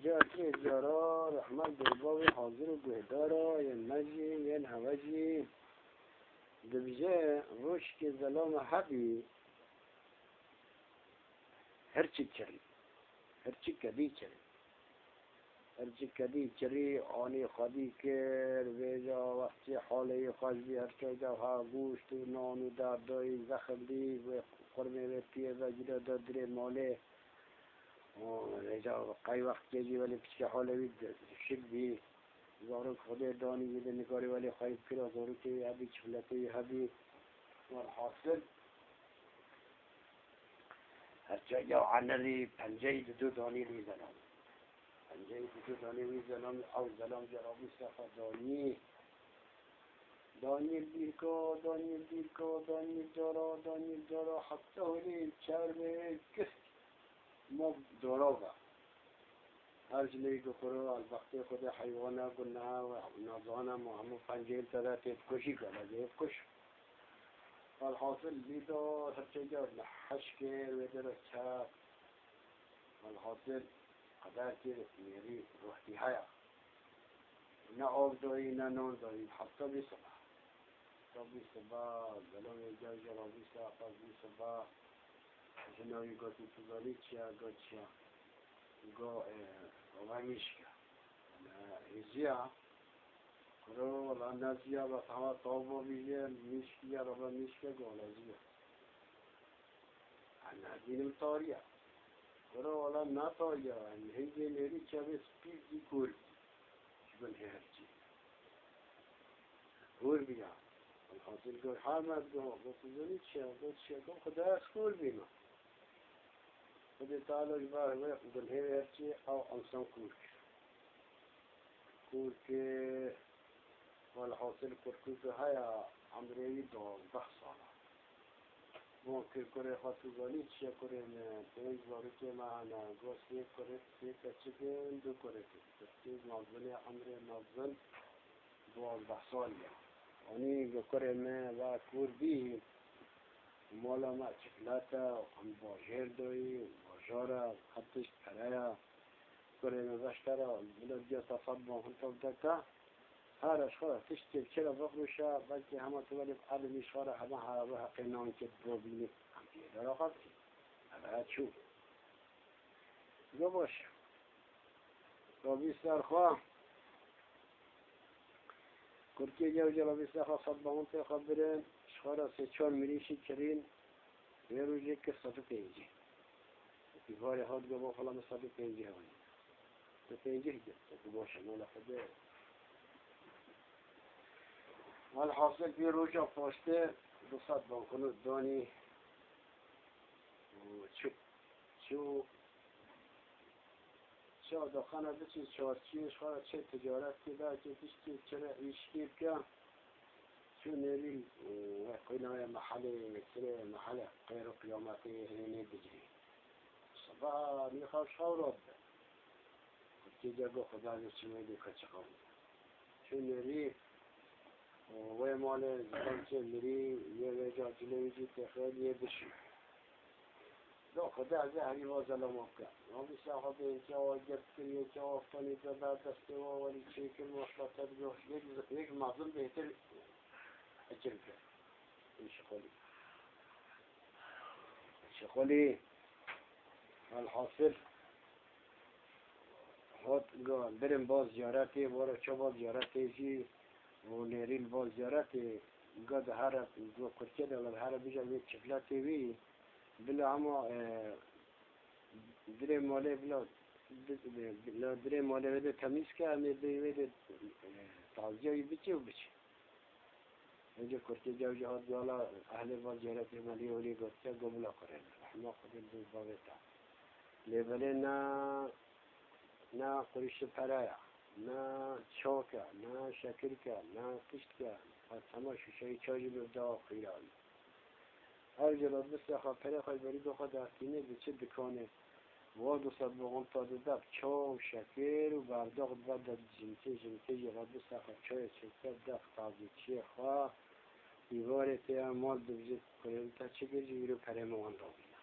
جاتی جارا رحمت درباوی حاضر و گهدارا ین مجی ین هوجی دبجه روش که ظلام حبی هرچی چری هرچی کدی چری هرچی کدی چری آنی خودی کرد ویجا وقتی حاله خوش بی هرچی جا ها گوشت و نان و دردای زخم دی و خورمه و پیه و جدا دادره ماله ویجا قای وقت کجی ولی پیچ حاله بید شک بی زارو خدا دانی بیده نگاری ولی خواهی کرا زارو که هبی چفلتی هبی والحاصل هرچی جا عنری پنجه دو دانی میزنم پنجه دو دانی میزنم او زلام جرابی صفا دانیل بیرکا دانیل جارا حتی هلی چرمه کست ما دارابا هر جلی که خورو از وقتی خود حیوانه گناه و نازانه ما همو پنجه تده تیت کشی کنه جیب کش والحاصل بیدا هرچه جا نحش که ویدر چپ والحاصل قدر که میری روحی هیا نه آب دایی نه نان دایی حتی بی صبح زلام جای جرابی صفا بی صبح جنوی گاتی تزالی چیا گا میشکه ایزیا کرو ولا نزیا و تمام طابو بیه میشکیه ربا میشکه گالازیه انا دینم تاریه کرو ولا نتاریه هیچی میری چه بس پیزی کور شبن هرچی کور بیا الحاصل کور حامد گو بسیزونی چه گو خدا از کور بینا خدا تعالی جبار وی خدن هرچی او انسان کور که والحاصل كركوز هيا عمري دو بحصانا ممكن كوري خاطر زاليت شيا كوري تنز باركي معنا قوسي كوري سيكا چكين دو كوري تركيز نازلي عمري نازل دو بحصاليا وني كوري ما لا كور بيه مولا ما شكلاتا وقم باجير دوي وباجارا خطش ترايا كوري ما باشترا بلد جا تصبا هنطب دكا هر اشخاص تشتري كلا بخرشة بلكي هما تولي بقلب إشارة هما هربها قنان كتبو بيني هم في دراقتي هذا هتشوف قبش ربي سرخوا كركي جوجي ربي سرخوا صدبهم تخبرين اشخارا سيچار مريشي كرين ويروجي كساتو بينجي في فاري هاد قبو فلا مساتو بينجي هوني تبينجي هجي قبش مولا خده والحاصل في رجع فاشته بصد بانكونو داني شو داخل بچه چارچیش خواهد چه تجارت کده که تشتی چرا ایشکی بکن شو نريل وقينا محل غير قيامته هني بجري صباح ميخاف شاورد قلت جاكو خدا نسمي دي كتشقون شو نريل وی مال زبان چه میری یه وجه جلویجی تخیل یه بشی دو خدا از هری وازلام افکر ما بیسه خواب اینکه آگرد کریه که آفتانی که در دسته و ولی چه که مشلطت گوش یک مظلوم بهتر اچر کرد این شخولی الحاصل خود بریم باز زیارتی بارو چه باز زیارتی جی و نیرین باز زیارتی گاد هر دو کرکه دلار هر بیجا یک چکلاتی وی بلا اما دره ماله بلا دره ماله بده تمیز که همه بده تازیایی بچه و بچه اینجا کرکه جوجه ها دیالا اهل باز زیارتی ملی ولی گفته گملا کرن رحمه خودی دو باویتا لیبله نه قریش پرایا نه چاکه نه شکرکه نه قشتکه از همه شوشه چاجی بده خیرالی هر جلاد مثل خواه پره خواهی بری بخواه دستینه به چه دکانه واد و صد بغم تا دب چا و شکر و برداغ دب جمته جلاد مثل خواه چای چکر دب تازی چیه خواه دیواره تیه مال دوزید کنه تا چه گرجی رو پره موان را بینه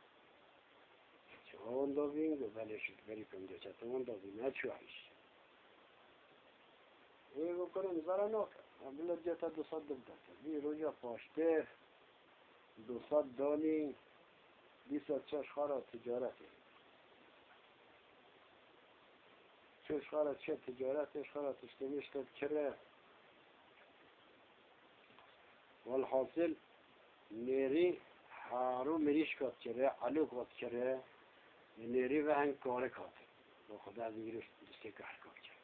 اون دو بینگو بله شد بری کن دو چطور اون دو بینگ نچوهیش ایگو کنم زارا نکن بلا جتا 200 دلتا بی روژا پاشته 200 دانی 26 خارا تجارتی چش خارا چه تجارتش خارا تشتمیش کد کره والحاصل نیری حارو مریش کد کره علو کد کره نیری و هنگ کاره کد و خدا دیگرش دسته که حرکات کرد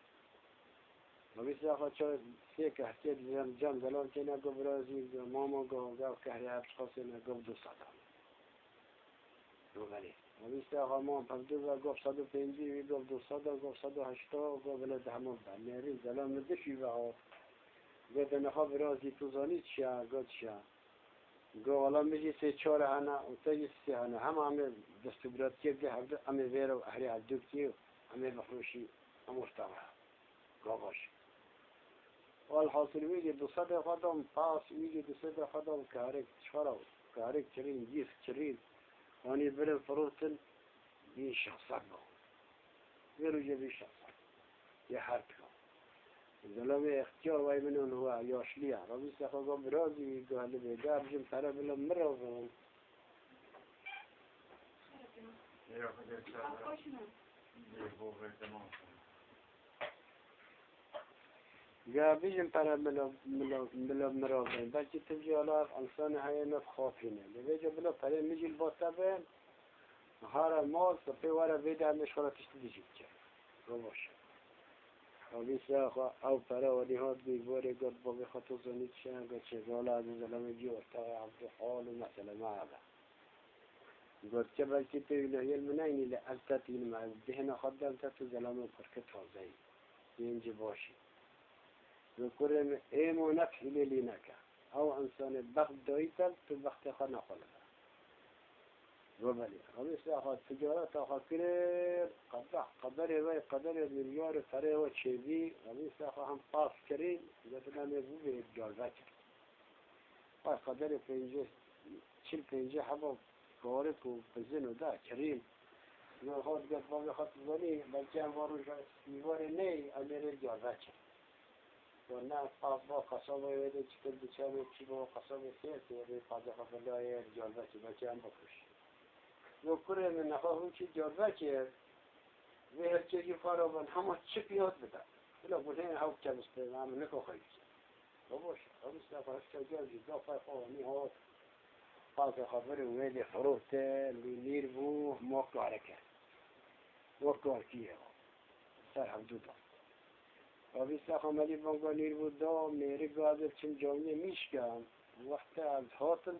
و بیست آقا چه سه که هسته دیدم جان دلال که نگو برازی ماما گو که هری حبس خاصه نگو 200 دو بله و بیست آقا ما پفدو و گفت 150 و گفت 200 و گفت 180 و گفت بلد همون بله نیری دلال ندشی و ها گفت نخوا برازی تو زانید شا گفت شا گفت والا میجی سه چار هنه و تایی سه هنه همه دستوبرات که ده هفته همه ویر و هری عبدو که همه بخروشی هم ارتبه گفت باشه والحاصل ویجی 200 خودم پاس ویجی 200 خودم کارک چرا کارک چرین جیس چرین وانی برم فروتن بی شخصت با ویرو جه بی شخصت یه حرد کن ظلم اختیار وای منون هو یاشلیه را بیست خواه برازی گهلی بیدار جم تره بلا مرازم یا بیشم پره بلا مرازم بلکه تبجی علاق انسان های نف خوافینه بیجا بلا پره میجیل باتا بین هر مال سپی واره بیده مشغله تشتی دیجید کرد رو باشه و بیست خواه او پره و نیهاد بیباره گفت با بخاطو زنید شن گفت چه گاله از زلمه جی ارتاق عبد حال و مثلا ما عبا گفت که بلکه پیونه یلمنینی لألتتین ما دهن خدم تتو زلمه پرکت تازهی اینجا باشی وكرم ايمو نفح لي نكا او انسان بخت دايتل تو بخت خا نخلق وبلي خمس اخذ تجارات اخذ كرير قدر وي قدر مليار فري و تشيبي خمس اخذ هم طاف كريم مثلا يبو بيجازات قدر فينجي تشيل فينجي حبا كورك وبزن ودا كريم ياخذ قد ما ياخذ ولي بلكان وارو يواري ني امير الجازات و نه با قصاب ویده چکل بچه چی با قصاب سیر که ویده قاضی خفلای جالبه که بچه هم بکش و کره من نخواه اون چی جالبه که وی هر چیزی خرابن همه چی پیاد بده بلا بودین هاو که بسته هم نکو خیلی و باشه و بسته فرش که جالبی دافع خوانی ها قاضی خفل ویده فروته لیر بو موقع کرد موقع کیه سر حدودا و بیست خمالی بانگانیر بود دا میری گازه چون جامعه میشکن وقت از هاتن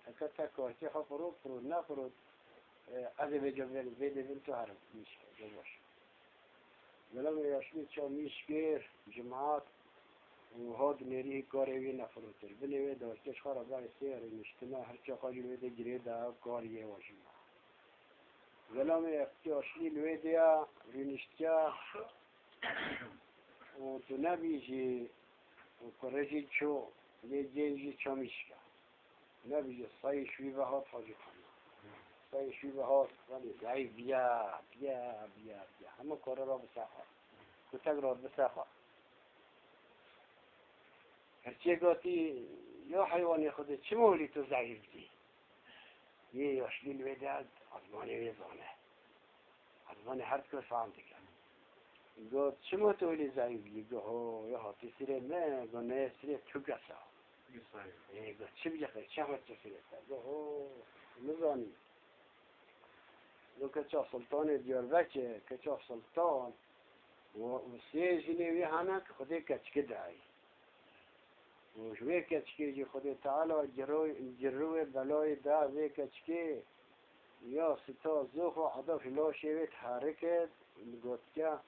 اکتا کارتی خواه فرود نفرود از بجا بیده بین تو حرم میشکن باشه ولم یاشمی چا میشکر جماعت و هاد میری کاری نفرودتر بنوی داشتش خارا بای سیر نشتنا هرچا خالی ویده گریده کاریه و جماعت ولم یاشمی ویده رینشتیا و تو نبیجی و کرجی چو یه جنجی چمیشکا نبیجی سای شویبه هات حاجی خانه سای شویبه هات ولی زعی بیا همه کاره را بسخوا کتک را بسخوا هرچی گاتی یا حیوانی خوده چه مولی تو ضعیف دی یه یاشلیل ویده از آزمانی ویزانه آزمانی هر کس فهم دیگه گفت چما تولی ضعیفی گفت یا هاتی سیره نه گفت نه سیره تو گسا گفت چی بجه چه همه تو سیره گفت نزانی گفت کچا سلطان دیاربکه کچا سلطان و سیه جنوی هنه که خودی کچکه دعی و شوی کچکه جی خودی تعالی جروی بلای دا وی کچکه یا ستا زوخ و عدف لاشوی تحرکت گفت که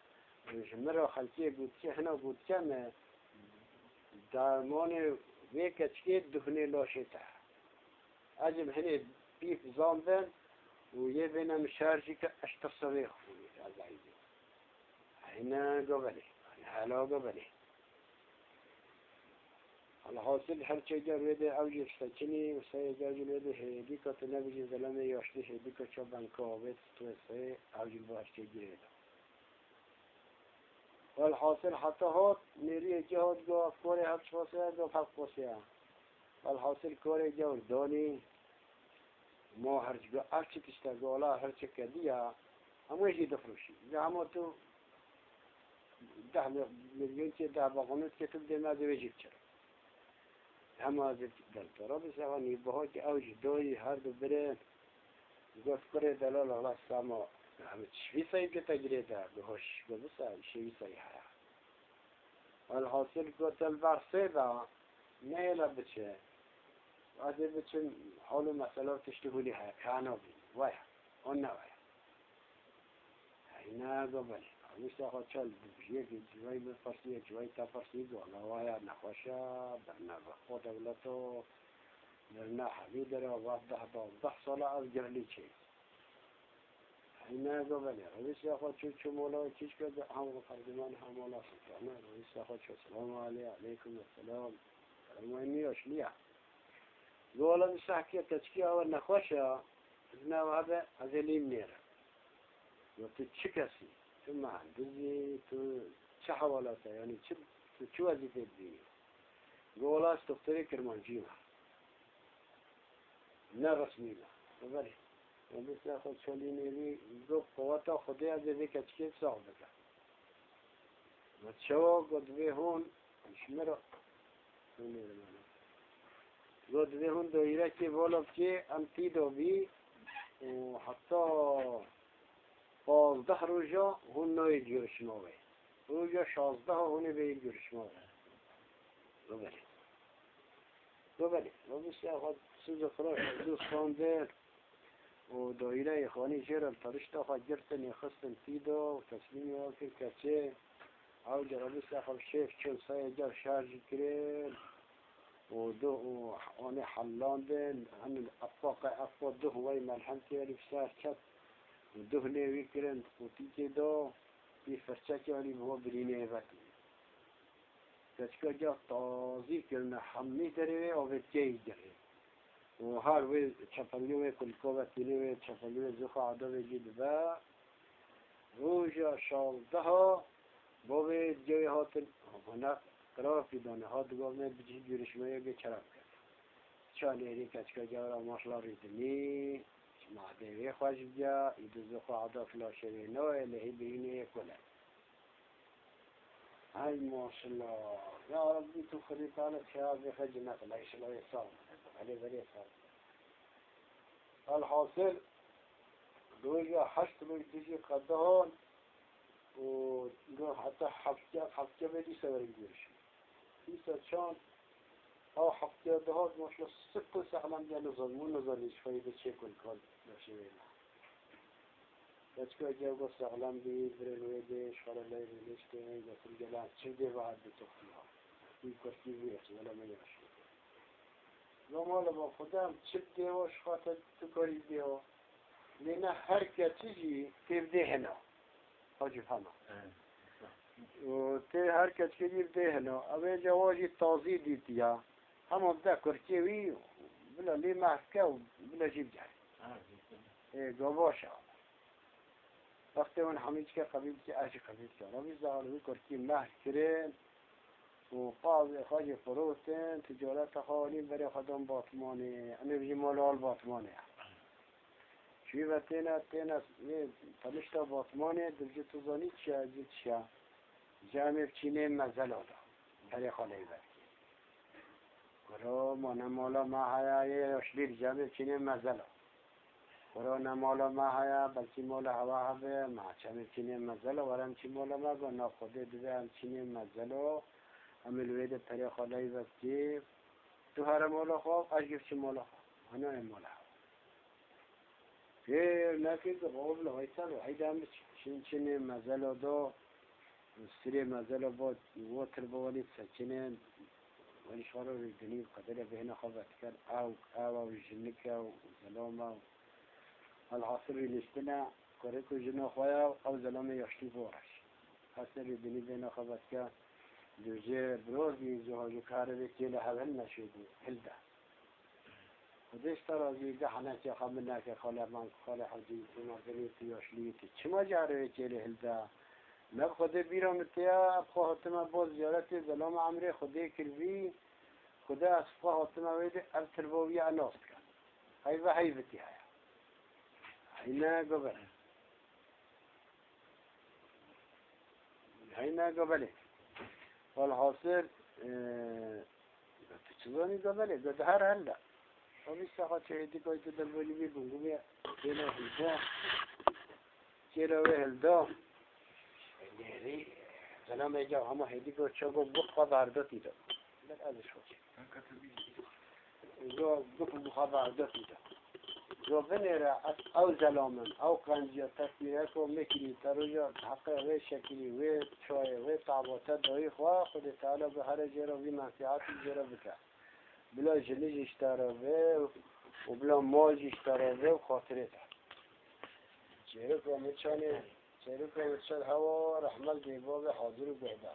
مرا خلقی گوتچه هنا گوتچه درمان وی کچکی دهنه لاشه تا عجب هنه بیف زامدن و یه بینم شارجی که اشتصوی خوبی از عیدی هنا قبلی حالا قبلی الحاصل هر چه جا رویده اوجی سکنی و سه جا رویده هیدی که تو نبیجی زلمه یاشتی هیدی که چا بنکاویت تو سه اوجی باش چه گیره والحاصل حتى هات نيري جهاد جو كوري هات شوسيا جو فق فوسيا والحاصل كوري جو دوني ما هرج جو أرش تشتغل ولا هرج كديا هم يجي دفروشي إذا هم تو 10 مليون كي 10 باقونت كتب دي ما بيجي كتير هم هذا دل ترى بس أغني بهاك أوج دوي هرد برين جو كوري دلال على السما هم شوي سايب تجريده بهاش بس شوي سايحة والحاصل قلت البرسيدة نيلا بچه وهذا بچه حول مسألة تشتغلي هاي كانوا بي ويا قلنا ويا هينا قبل مش تاخد شال بجيك جواي بالفرسية جواي تفرسية ولا ويا نخوشة برنا بخو دولته برنا حبيدرة وضح صلاة الجهلي شيء هينا قبل رئيس ياخد شو مولا كيش كده هم قدمان هم مولا سلطانة رئيس ياخد شو السلام عليكم السلام المهمي وشليا قولا بسحكي تشكي أول نخوشة إذنا وهذا لين نيرة وتتشكسي ثم عندي تشحولاته يعني شو هذي تبدي قولا استفتري كرمانجينا نرسمينا وبالي وبس ياخد شاليني دو قوته خدي هذا ذيك تشكي صعبة وتشوا قد بهون مش مرة قد بهون دايرة كي بولف كي أنتي دوبي وحتى 15 روزا هون نايجورش ماوي روزا 16 هون بيجورش ماوي ببالي وبس ياخد سوز خلاص دوس خانده ودائره خاني جير الطرشتا خجرتني خصن فيدو وتسليمي وكل كتشي او جرابيس اخر شيف چون سايا جار شارج كرين وانا حلاندن عن الافاق ده هواي ملحمتي اللي بسار كت ودهني ويكرن وتيجي دو يفرشاكي اللي هو بريني باتي كتشكا جا تازي كرنا حمي دري او بتجي دري وهار وی چپلیوی کلکوه تینوی چپلیوی زخ عدوی جید با روژا 16 باوی جوی هاتن هنه قرافی دانه ها دگاه بجید گرشمه یه چرم کرد چالی هری کچکا جارا ماشلا ریدنی معدوی خوش بیا ایدو زخ عدو فلاشوی نوی لحی بینی کله هاي ما شاء الله يا ربي تخلي تعالى شهاد خجنا لا يشلا يصام عليه بري صار الحاصل دوجا حشت بيجي قدهون و حتى حفجة بدي سوي جيش في شان أو حفجة دهات مش السكر سهلان جا نزل شوي بتشكل كل نشينا بچه جا سهلان بی برنوی دیش خاله لای ریلشته گفتم جلان چه دی بعد بتوخی ها این کشتی بیش ولی میاش زمان با خودم چه دیوش خاطر تو کاری دیو لینا هر که چیزی تبده هنا حاجی فهمه و تی هر که چیزی بده هنا اوه جواجی تازی دیتیا هم بده کرچه وی بلا لی محکه و بلا جیب جاری گواشا وقتی اون حمید که قبیل که اجی قبیل که روی زاروی کرکی مهر کرن و قاضی خواهی فروتن تجارت خواهی برای خودم باطمانه امی بجی مالال باطمانه شوی و تینا تلشتا باطمانه درجه توزانی چه عزیز چه جمع بچینه مزل آده برای خاله برکی گرا مانه مالا ما هیایی اشلیر جمع بچینه مزل آده ورا نمالا ما هیا بلکه مالا هوا هبه ما چمی چینه مزل ورم چی مالا ما گو نخوده دوه هم چینه مزل همه لوید پری خالای وقتی تو هر مالا خواب اجگف چی مالا خواب هنای مالا هوا پیر نکید غاب لغایتر و عیده همه چینه مزل دو سری مزل با واتر بوالید سچینه ولی شوارا ریدنی قدر بهنه خوابت کرد او جنکه و زلامه الحاصل لشتنا كوريكو جنا خويا أو زلمة يشتي بورش حسن الدنيا بينا خبط كا دوجه برور بی زهاجو کاره به کیله هل نشدی هلده خودش ترازی گحنه که خمنا که خاله من خاله حجی ما بنیتی یاشلیتی چما جاره کیله هلده نب خود بیرام تیا خواهتم باز زیارت زلام عمری خودی کروی خدا از خواهتم ویده التربوی اناست کن هی و هی بتی هیا هینا قبل هینا قبله والحاصل تشزوني قبله قد هر هلا ومش ساقط شهيدي كوي تدلوني بيبونغو بيا كيلو هلدا كيلو هلدا نهري سلام اجا هما هيدي كو تشوغو بخوا باردتي دا لا هذا شو جو بخوا باردتي دا جو بنيرا او زلامن او قنجيا تكبيرك ومكري تروجا حقا وي شكلي وي شوية وي طعبوتا دوي خوا خود تعالى بهر جيرا وي منفعات جيرا بكا بلا جنيج اشترى وي وبلا ماج اشترى وي وخاطرته جيرا كومتشاني جيرا كومتشان هوا رحمل بيباب حاضر وبهدا